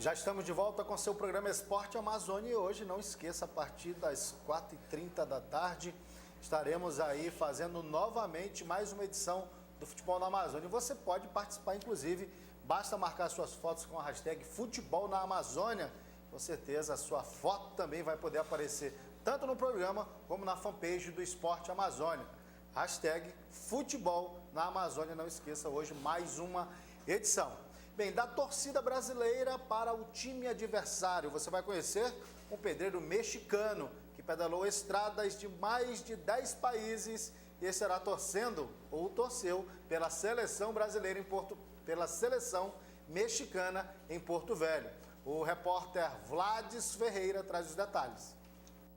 Já estamos de volta com seu programa Esporte Amazônia e hoje, não esqueça, a partir das 4h30 da tarde, estaremos aí fazendo novamente mais uma edição do Futebol na Amazônia. E você pode participar, inclusive, basta marcar suas fotos com a hashtag Futebol na Amazônia. Com certeza a sua foto também vai poder aparecer tanto no programa como na fanpage do Esporte Amazônia. Hashtag Futebol na Amazônia, não esqueça, hoje mais uma edição. Bem, da torcida brasileira para o time adversário, você vai conhecer um pedreiro mexicano que pedalou estradas de mais de 10 países e estará torcendo, ou torceu, pela seleção brasileira pela seleção mexicana em Porto Velho. O repórter Vladis Ferreira traz os detalhes.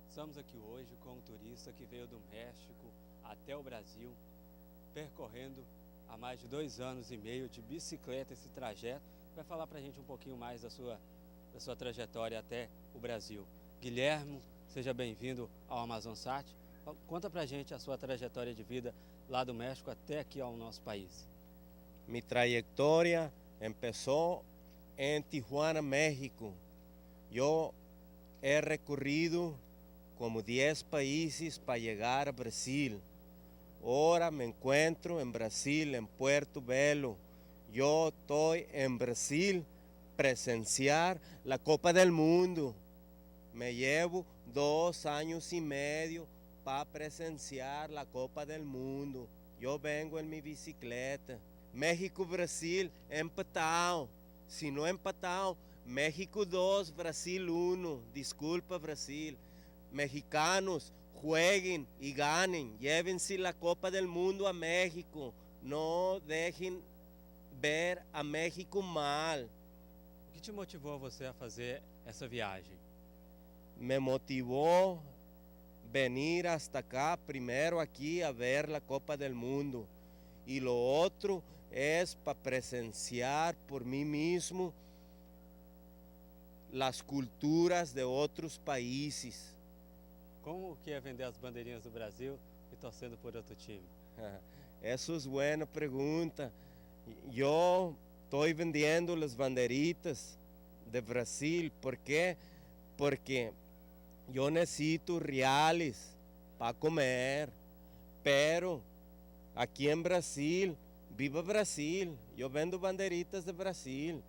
Estamos aqui hoje com um turista que veio do México até o Brasil, percorrendo há mais de 2 anos e meio de bicicleta esse trajeto. Vai falar para a gente um pouquinho mais da sua trajetória até o Brasil. Guilherme, seja bem-vindo ao Amazonsat. Conta para a gente a sua trajetória de vida lá do México até aqui ao nosso país. Mi trayectoria empezó en Tijuana, México. Yo he recorrido como 10 países para llegar a Brasil. Ahora me encuentro en Brasil, en Puerto Velho. Yo estoy en Brasil presenciar la Copa del Mundo. Me llevo 2 años y medio para presenciar la Copa del Mundo. Yo vengo en mi bicicleta. México-Brasil empatado. Si no empatado, México 2, Brasil 1. Disculpa, Brasil. Mexicanos, jueguen y ganen, llévense la Copa del Mundo a México, no dejen ver a México mal. O que te motivou você a fazer essa viagem? Me motivó venir hasta acá, primero aquí a ver la Copa del Mundo y lo otro es para presenciar por mí mismo las culturas de otros países. Como que é vender as bandeirinhas do Brasil e torcendo por outro time? Essa é boa pergunta. Eu estou vendendo as banderitas de Brasil. ¿Por quê? Porque eu necessito reais para comer. Pero aqui em Brasil, viva Brasil, eu vendo banderitas de Brasil.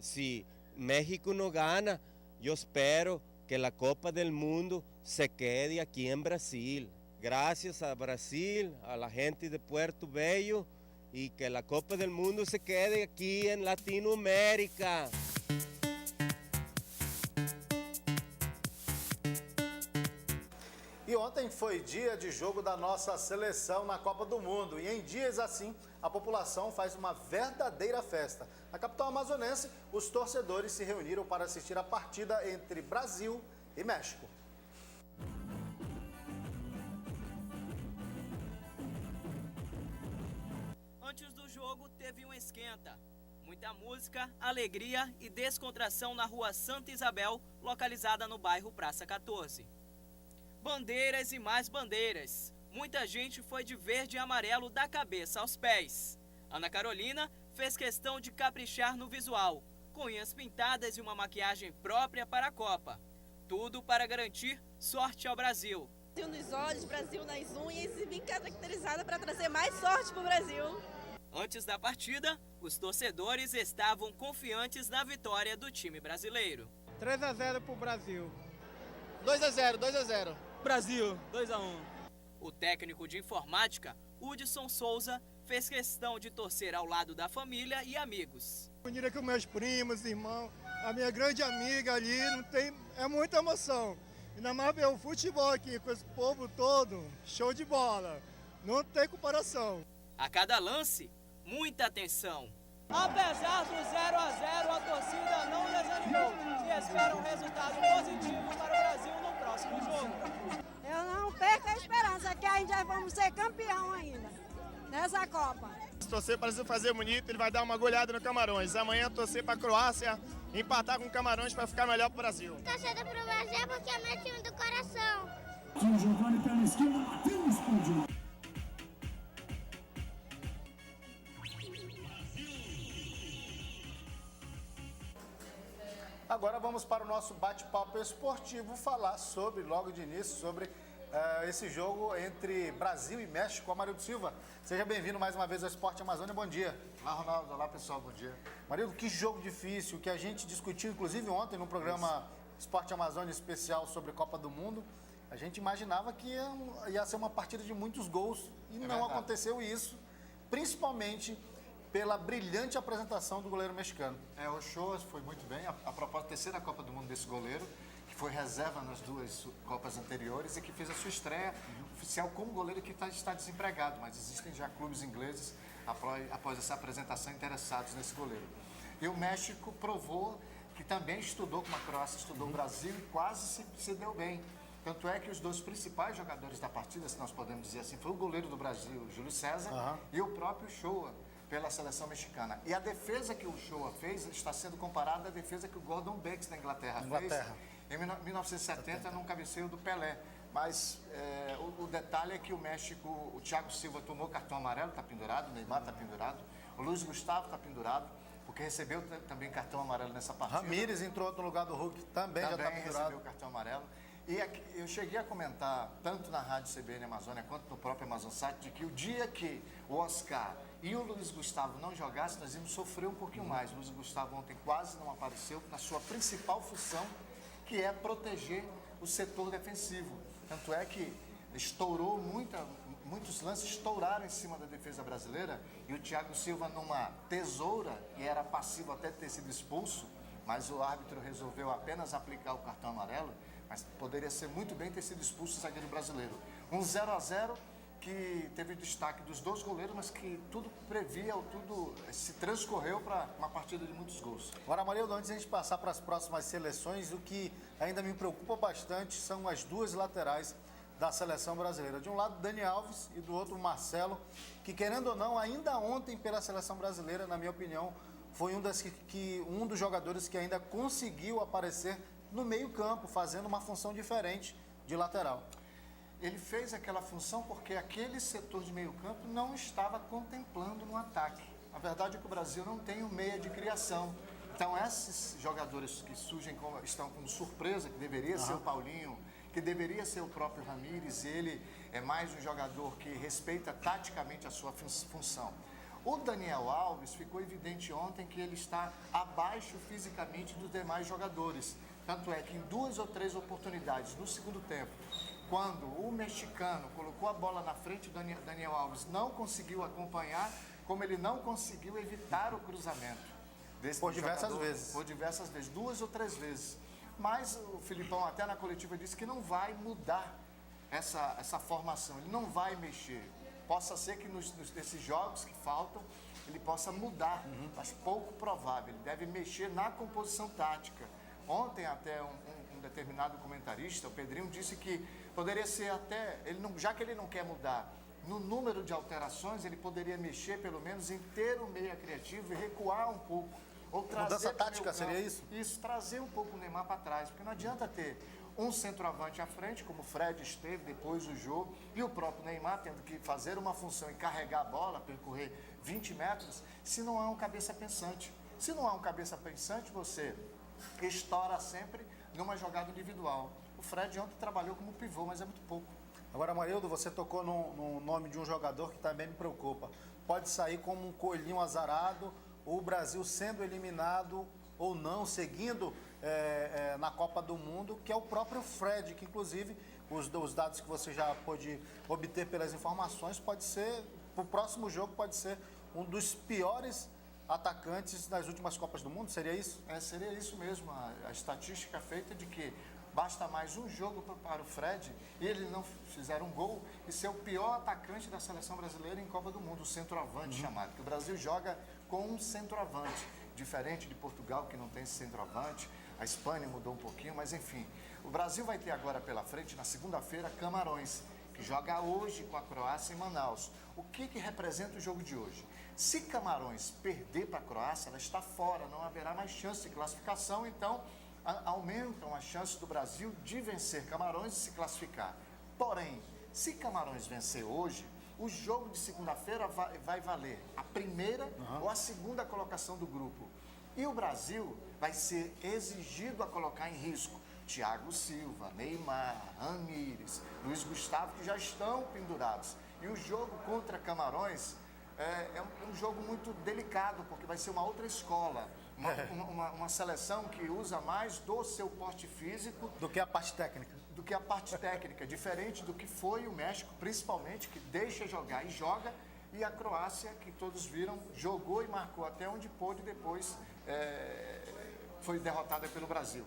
Se México não gana, eu espero que la Copa del Mundo se quede aquí en Brasil. Gracias a Brasil, a la gente de Puerto Velho, y que la Copa del Mundo se quede aquí en Latinoamérica. E ontem foi dia de jogo da nossa seleção na Copa do Mundo. E em dias assim, a população faz uma verdadeira festa. Na capital amazonense, os torcedores se reuniram para assistir a partida entre Brasil e México. Antes do jogo, teve um esquenta. Muita música, alegria e descontração na rua Santa Isabel, localizada no bairro Praça 14. Bandeiras e mais bandeiras. Muita gente foi de verde e amarelo da cabeça aos pés. Ana Carolina fez questão de caprichar no visual, com unhas pintadas e uma maquiagem própria para a Copa. Tudo para garantir sorte ao Brasil. Brasil nos olhos, Brasil nas unhas e vim caracterizada para trazer mais sorte para o Brasil. Antes da partida, os torcedores estavam confiantes na vitória do time brasileiro. 3-0 para o Brasil. 2-0, 2-0. Brasil, 2-1. O técnico de informática, Hudson Souza, fez questão de torcer ao lado da família e amigos. Unida com meus primos, irmãos, a minha grande amiga ali, é muita emoção. Ainda mais ver o futebol aqui com esse povo todo, show de bola, não tem comparação. A cada lance, muita atenção. Apesar do 0-0, a torcida não desanimou e espera um resultado positivo para o Brasil no próximo jogo. Eu não perco a esperança que ainda vamos ser campeão ainda nessa Copa. Se torcer para ele fazer bonito, ele vai dar uma goleada no Camarões. Amanhã torcer para a Croácia empatar com o Camarões para ficar melhor para o Brasil. Torcendo para o Brasil porque é meu time do coração. O Giovanni pela esquerda, bateu, explodiu. vamos para o nosso bate-papo esportivo falar logo de início, sobre esse jogo entre Brasil e México. Amarildo Silva, seja bem-vindo mais uma vez ao Esporte Amazônia. Bom dia. Olá, Ronaldo. Olá, pessoal. Bom dia. Amarildo, que jogo difícil, que a gente discutiu, inclusive, ontem no programa Esporte Amazônia especial sobre Copa do Mundo. A gente imaginava que ia ser uma partida de muitos gols e não aconteceu isso, principalmente pela brilhante apresentação do goleiro mexicano. O Ochoa foi muito bem. A propósito, terceira Copa do Mundo desse goleiro, que foi reserva nas duas Copas anteriores e que fez a sua estreia oficial como goleiro que está desempregado, mas existem já clubes ingleses, após essa apresentação, interessados nesse goleiro. E o México provou que também estudou, como a Croácia estudou o Brasil, e quase se deu bem. Tanto é que os dois principais jogadores da partida, se nós podemos dizer assim, foi o goleiro do Brasil, Júlio César, e o próprio Ochoa, pela seleção mexicana. E a defesa que o Ochoa fez está sendo comparada à defesa que o Gordon Banks da Inglaterra fez em 1970 num cabeceio do Pelé. Mas o detalhe é que o México, o Thiago Silva tomou cartão amarelo, está pendurado, o Neymar está pendurado, o Luiz Gustavo está pendurado, porque recebeu também cartão amarelo nessa partida. Ramírez entrou no lugar do Hulk, também já está pendurado. Recebeu cartão amarelo. E eu cheguei a comentar, tanto na Rádio CBN Amazônia quanto no próprio Amazonsat, de que o dia que o Oscar e o Luiz Gustavo não jogassem, nós íamos sofrer um pouquinho mais. O Luiz Gustavo ontem quase não apareceu na sua principal função, que é proteger o setor defensivo. Tanto é que estourou muitos lances estouraram em cima da defesa brasileira, e o Thiago Silva, numa tesoura, e era passivo até ter sido expulso, mas o árbitro resolveu apenas aplicar o cartão amarelo, mas poderia ser muito bem ter sido expulso o zagueiro brasileiro. 0-0 que teve destaque dos dois goleiros, mas que tudo previa, tudo se transcorreu para uma partida de muitos gols. Agora, Amarildo, antes de a gente passar para as próximas seleções, o que ainda me preocupa bastante são as duas laterais da seleção brasileira. De um lado, Dani Alves, e do outro, Marcelo, que, querendo ou não, ainda ontem pela seleção brasileira, na minha opinião, foi um dos jogadores que ainda conseguiu aparecer no meio-campo, fazendo uma função diferente de lateral. Ele fez aquela função porque aquele setor de meio-campo não estava contemplando no ataque. A verdade é que o Brasil não tem um meia de criação. Então, esses jogadores que surgem estão como surpresa, que deveria ser o Paulinho, que deveria ser o próprio Ramírez, ele é mais um jogador que respeita taticamente a sua função. O Daniel Alves, ficou evidente ontem que ele está abaixo fisicamente dos demais jogadores. Tanto é que em 2 ou 3 oportunidades no segundo tempo, quando o mexicano colocou a bola na frente, o Daniel Alves não conseguiu acompanhar, como ele não conseguiu evitar o cruzamento. Por diversas vezes. Por diversas vezes, 2 ou 3 vezes. Mas o Filipão até na coletiva disse que não vai mudar essa formação, ele não vai mexer. Possa ser que nesses jogos que faltam, ele possa mudar, mas pouco provável. Ele deve mexer na composição tática. Ontem até um determinado comentarista, o Pedrinho, disse que poderia ser até, já que ele não quer mudar no número de alterações, ele poderia mexer pelo menos em ter o meia criativo e recuar um pouco. Ou trazer mudança tática seria isso? Isso, trazer um pouco o Neymar para trás, porque não adianta ter um centroavante à frente, como o Fred esteve depois do jogo, e o próprio Neymar tendo que fazer uma função e carregar a bola, percorrer 20 metros, se não há um cabeça pensante. Se não há um cabeça pensante, você estoura sempre numa jogada individual. O Fred ontem trabalhou como pivô, mas é muito pouco. Agora, Amarildo, você tocou no nome de um jogador que também me preocupa. Pode sair como um coelhinho azarado, ou o Brasil sendo eliminado ou não, seguindo na Copa do Mundo, que é o próprio Fred, que inclusive os dados que você já pôde obter pelas informações, pode ser, para o próximo jogo, pode ser um dos piores atacantes das últimas Copas do Mundo, seria isso? Seria isso mesmo, a estatística feita de que basta mais um jogo para o Fred e ele não fizer um gol e ser o pior atacante da seleção brasileira em Copa do Mundo, o centroavante chamado, que o Brasil joga com um centroavante, diferente de Portugal, que não tem esse centroavante, a Espanha mudou um pouquinho, mas enfim, o Brasil vai ter agora pela frente, na segunda-feira, Camarões, que joga hoje com a Croácia em Manaus. O que representa o jogo de hoje? Se Camarões perder para a Croácia, ela está fora, não haverá mais chance de classificação, então aumentam as chances do Brasil de vencer Camarões e se classificar. Porém, se Camarões vencer hoje, o jogo de segunda-feira vai valer a primeira ou a segunda colocação do grupo. E o Brasil vai ser exigido a colocar em risco Thiago Silva, Neymar, Ramírez, Luiz Gustavo, que já estão pendurados. E o jogo contra Camarões é um jogo muito delicado, porque vai ser uma outra escola, uma seleção que usa mais do seu porte físico do que a parte técnica. Diferente do que foi o México, principalmente, que deixa jogar e joga, e a Croácia, que todos viram, jogou e marcou até onde pôde, depois foi derrotada pelo Brasil.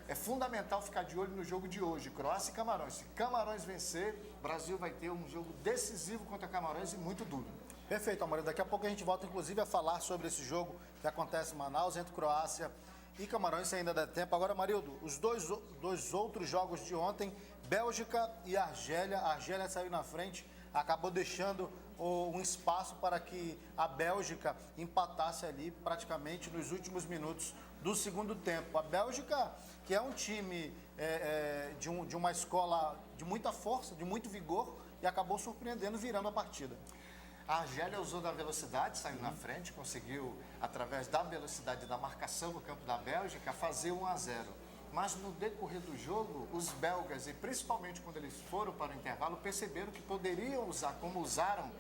É fundamental ficar de olho no jogo de hoje, Croácia e Camarões. Se Camarões vencer, o Brasil vai ter um jogo decisivo contra Camarões e muito duro. Perfeito, Amarildo. Daqui a pouco a gente volta, inclusive, a falar sobre esse jogo que acontece em Manaus, entre Croácia e Camarões, se ainda der tempo. Agora, Amarildo, os dois outros jogos de ontem, Bélgica e Argélia. A Argélia saiu na frente, acabou deixando um espaço para que a Bélgica empatasse ali praticamente nos últimos minutos do segundo tempo. A Bélgica, que é um time de uma escola de muita força, de muito vigor, e acabou surpreendendo, virando a partida. A Argélia usou da velocidade, saiu na frente, conseguiu, através da velocidade da marcação no campo da Bélgica, fazer 1-0. Mas no decorrer do jogo, os belgas, e principalmente quando eles foram para o intervalo, perceberam que poderiam usar, como usaram,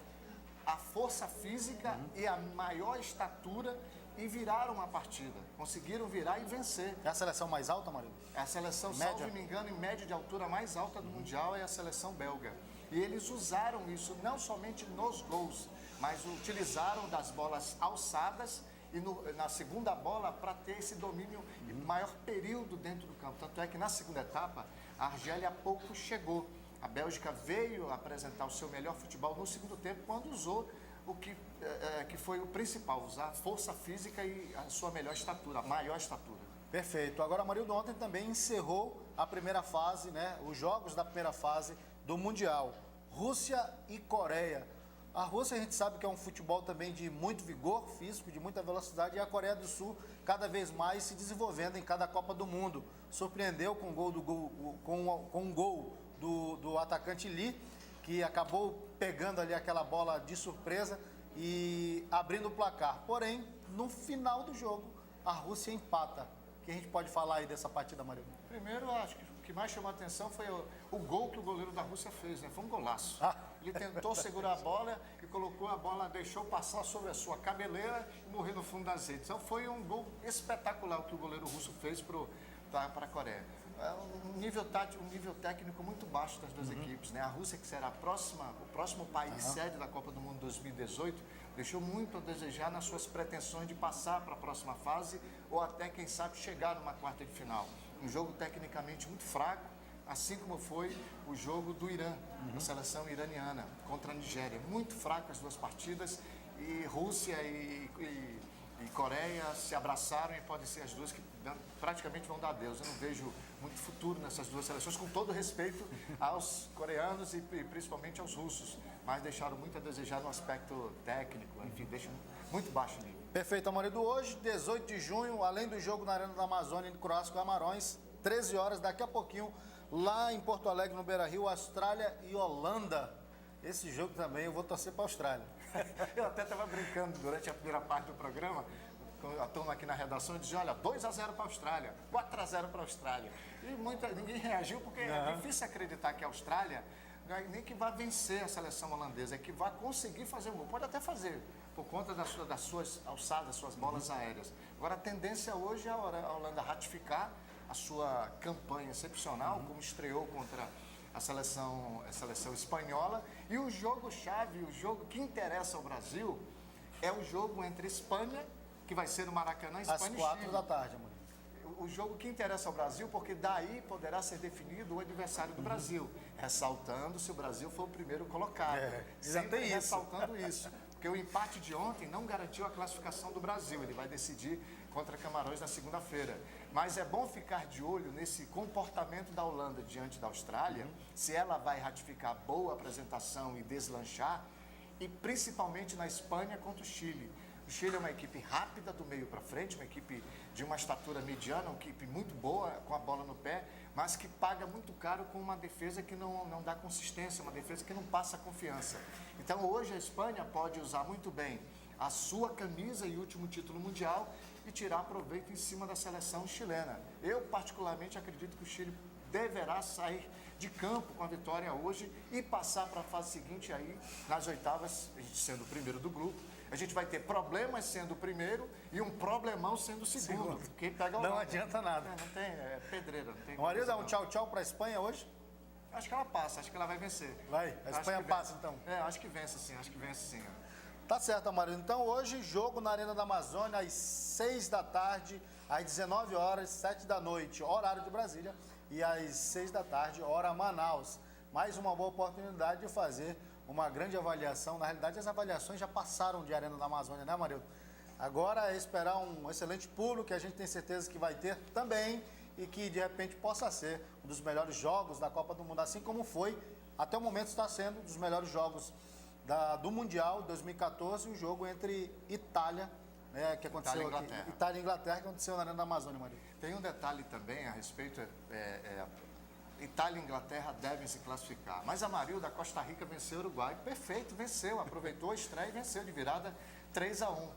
a força física e a maior estatura, e viraram a partida. Conseguiram virar e vencer. É a seleção mais alta, Marinho? É a seleção, salvo me engano, em média de altura mais alta do Mundial é a seleção belga. E eles usaram isso não somente nos gols, mas utilizaram das bolas alçadas e na segunda bola para ter esse domínio e maior período dentro do campo. Tanto é que na segunda etapa, a Argélia há pouco chegou. A Bélgica veio apresentar o seu melhor futebol no segundo tempo, quando usou o que foi o principal, usar força física e a sua melhor estatura, a maior estatura. Perfeito. Agora, Amarildo, ontem também encerrou a primeira fase, né? Os jogos da primeira fase do Mundial. Rússia e Coreia. A Rússia, a gente sabe que é um futebol também de muito vigor físico, de muita velocidade, e a Coreia do Sul cada vez mais se desenvolvendo em cada Copa do Mundo. Surpreendeu com um gol do atacante Lee, que acabou pegando ali aquela bola de surpresa e abrindo o placar. Porém, no final do jogo, a Rússia empata. O que a gente pode falar aí dessa partida, Maria? Primeiro, acho que o que mais chamou a atenção foi o gol que o goleiro da Rússia fez, né? Foi um golaço. Ele tentou segurar a bola e colocou a bola, deixou passar sobre a sua cabeleira e morrer no fundo das redes. Então foi um gol espetacular o que o goleiro russo fez para a Coreia. Um nível tático, um nível técnico muito baixo das duas equipes, né? A Rússia, que será o próximo país sede da Copa do Mundo 2018, deixou muito a desejar nas suas pretensões de passar para a próxima fase ou até, quem sabe, chegar numa quarta de final. Um jogo tecnicamente muito fraco, assim como foi o jogo do Irã, a seleção iraniana contra a Nigéria. Muito fraco as duas partidas, e Rússia e Coreia se abraçaram, e podem ser as duas que praticamente vão dar adeus. Eu não vejo muito futuro nessas duas seleções, com todo respeito aos coreanos e principalmente aos russos, mas deixaram muito a desejar no aspecto técnico, enfim, deixam muito baixo nível. Perfeito, Amarildo. Hoje, 18 de junho, além do jogo na Arena da Amazônia de Croácia com Camarões, 13 horas, daqui a pouquinho, lá em Porto Alegre, no Beira-Rio, Austrália e Holanda. Esse jogo também eu vou torcer para a Austrália. Eu até estava brincando durante a primeira parte do programa, com a turma aqui na redação, e dizia, olha, 2-0 para a Austrália, 4-0 para a Austrália. E ninguém reagiu, porque é difícil acreditar que a Austrália nem que vai vencer a seleção holandesa, é que vai conseguir fazer um gol. Pode até fazer, por conta das suas alçadas, suas bolas aéreas. Agora, a tendência hoje é a Holanda ratificar a sua campanha excepcional, como estreou contra a seleção espanhola. E o jogo-chave, o jogo que interessa ao Brasil, é o jogo entre Espanha, que vai ser no Maracanã, Espanha e Chile. Às 4 da tarde, amor. O jogo que interessa ao Brasil, porque daí poderá ser definido o adversário do Brasil, ressaltando se o Brasil for o primeiro colocado. Sempre ressaltando isso. Porque o empate de ontem não garantiu a classificação do Brasil. Ele vai decidir contra Camarões na segunda-feira. Mas é bom ficar de olho nesse comportamento da Holanda diante da Austrália, se ela vai ratificar boa apresentação e deslanchar, e principalmente na Espanha contra o Chile. O Chile é uma equipe rápida do meio para frente, uma equipe de uma estatura mediana, uma equipe muito boa, com a bola no pé, mas que paga muito caro com uma defesa que não dá consistência, uma defesa que não passa confiança. Então hoje a Espanha pode usar muito bem a sua camisa e último título mundial e tirar proveito em cima da seleção chilena. Eu, particularmente, acredito que o Chile deverá sair de campo com a vitória hoje e passar para a fase seguinte aí, nas oitavas, a gente sendo o primeiro do grupo. A gente vai ter problemas sendo o primeiro e um problemão sendo o segundo. Quem pega o Não adianta nada. Não tem, é pedreira. Não tem Maria, dá um tchau para a Espanha hoje? Acho que ela passa, acho que ela vai vencer. Vai? A Espanha passa, então? Acho que vence sim. Tá certo, Amarildo. Então, hoje, jogo na Arena da Amazônia, às 6 da tarde, às 19 horas, 7 da noite, horário de Brasília, e às 6 da tarde, hora Manaus. Mais uma boa oportunidade de fazer uma grande avaliação. Na realidade, as avaliações já passaram de Arena da Amazônia, né, Amarildo? Agora é esperar um excelente público, que a gente tem certeza que vai ter também, e que, de repente, possa ser um dos melhores jogos da Copa do Mundo, assim como foi, até o momento está sendo um dos melhores jogos do Mundial 2014, o jogo entre Itália, né, que aconteceu Itália e Inglaterra, que aconteceu na Arena da Amazônia, Maria. Tem um detalhe também a respeito, Itália e Inglaterra devem se classificar, mas a Amarildo da Costa Rica venceu o Uruguai, perfeito, venceu, aproveitou a estreia e venceu de virada 3-1.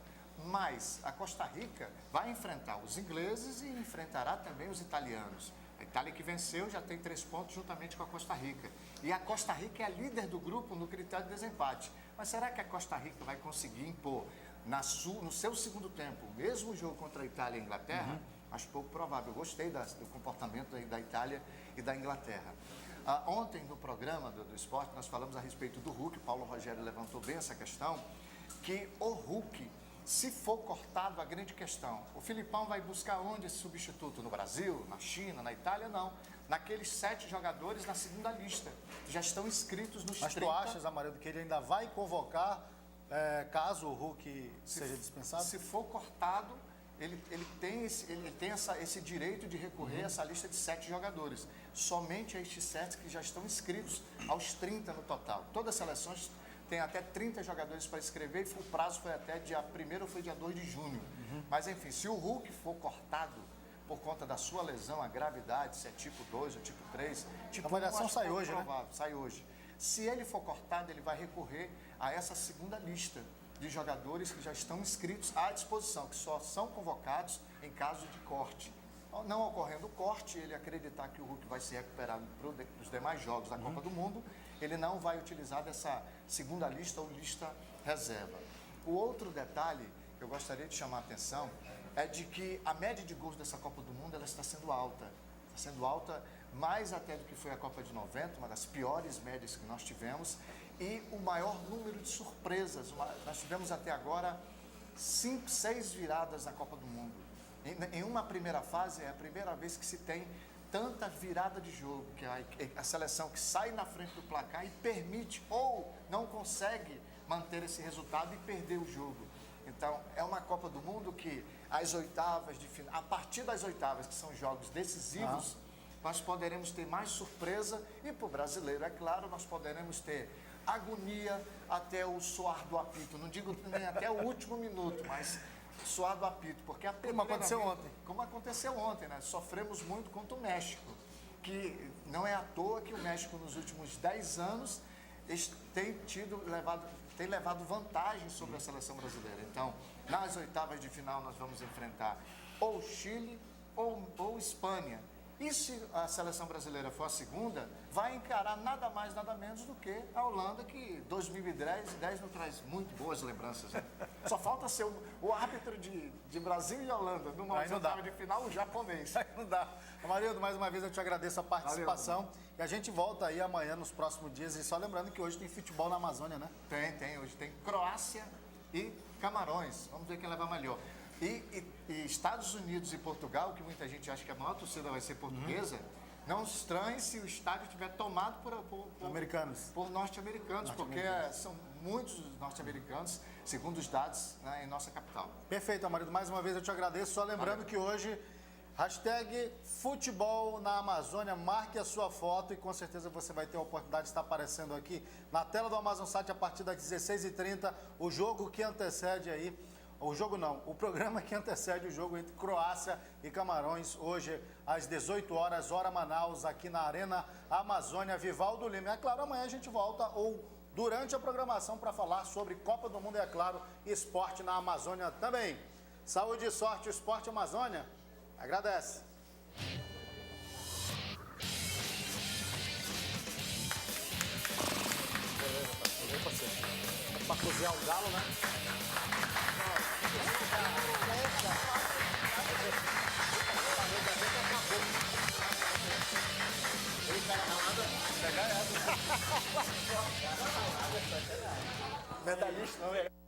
Mas a Costa Rica vai enfrentar os ingleses e enfrentará também os italianos. A Itália que venceu já tem 3 pontos juntamente com a Costa Rica. E a Costa Rica é a líder do grupo no critério de desempate. Mas será que a Costa Rica vai conseguir impor no seu segundo tempo o mesmo jogo contra a Itália e a Inglaterra? Acho pouco provável. Eu gostei do comportamento da Itália e da Inglaterra. Ontem no programa do esporte nós falamos a respeito do Hulk. O Paulo Rogério levantou bem essa questão, que o Hulk, se for cortado, a grande questão, o Filipão vai buscar onde esse substituto? No Brasil, na China, na Itália? Não. Naqueles 7 jogadores na segunda lista, que já estão inscritos nos 30. Mas tu achas, Amarildo, que ele ainda vai convocar caso o Hulk seja dispensado? Se for cortado, ele tem esse direito de recorrer a essa lista de 7 jogadores. Somente a estes 7 que já estão inscritos aos 30 no total. Todas as seleções tem até 30 jogadores para escrever e o prazo foi até dia 1º ou foi dia 2 de junho. Mas, enfim, se o Hulk for cortado por conta da sua lesão, a gravidade, se é tipo 2 ou tipo 3... Tipo a avaliação sai hoje, né? Sai hoje. Se ele for cortado, ele vai recorrer a essa segunda lista de jogadores que já estão inscritos à disposição, que só são convocados em caso de corte. Não ocorrendo o corte, ele acreditar que o Hulk vai se recuperar para os demais jogos da Copa do Mundo, ele não vai utilizar dessa segunda lista ou lista reserva. O outro detalhe que eu gostaria de chamar a atenção é de que a média de gols dessa Copa do Mundo ela está sendo alta. Está sendo alta mais até do que foi a Copa de 90, uma das piores médias que nós tivemos, e o maior número de surpresas. Nós tivemos até agora 5, 6 viradas na Copa do Mundo. Em uma primeira fase, é a primeira vez que se tem tanta virada de jogo, que a seleção que sai na frente do placar e permite ou não consegue manter esse resultado e perder o jogo. Então, é uma Copa do Mundo que as oitavas de final, a partir das oitavas, que são jogos decisivos, nós poderemos ter mais surpresa e para o brasileiro, é claro, nós poderemos ter agonia até o soar do apito. Não digo nem até o último minuto, mas soar do apito, porque como aconteceu ontem. Como aconteceu ontem, né? Sofremos muito contra o México, que não é à toa que o México nos últimos 10 anos tem levado vantagem sobre a seleção brasileira. Então, nas oitavas de final nós vamos enfrentar ou Chile ou Espanha. E se a seleção brasileira for a segunda, vai encarar nada mais, nada menos do que a Holanda, que 2010 nos traz muito boas lembranças. Né? Só falta ser o árbitro de Brasil e Holanda, numa oitava de final, o japonês. Aí não dá. Amarildo, mais uma vez eu te agradeço a participação. Valeu. E a gente volta aí amanhã, nos próximos dias. E só lembrando que hoje tem futebol na Amazônia, né? Tem. Hoje tem Croácia e Camarões. Vamos ver quem leva melhor. E Estados Unidos e Portugal, que muita gente acha que a maior torcida vai ser portuguesa, não estranhe se o estádio estiver tomado por norte-americanos, porque são muitos norte-americanos, segundo os dados, né, em nossa capital. Perfeito, Amarildo. Mais uma vez eu te agradeço. Só lembrando que hoje, hashtag futebol na Amazônia, marque a sua foto e com certeza você vai ter a oportunidade de estar aparecendo aqui na tela do AmazonSat a partir das 16h30, o jogo que antecede aí. O programa que antecede o jogo entre Croácia e Camarões, hoje às 18 horas, hora Manaus, aqui na Arena Amazônia, Vivaldo Lima. É claro, amanhã a gente volta, ou durante a programação para falar sobre Copa do Mundo e, é claro, esporte na Amazônia também. Saúde e sorte, o Esporte Amazônia agradece. Para cozinhar o galo, né? Medalhista, não é?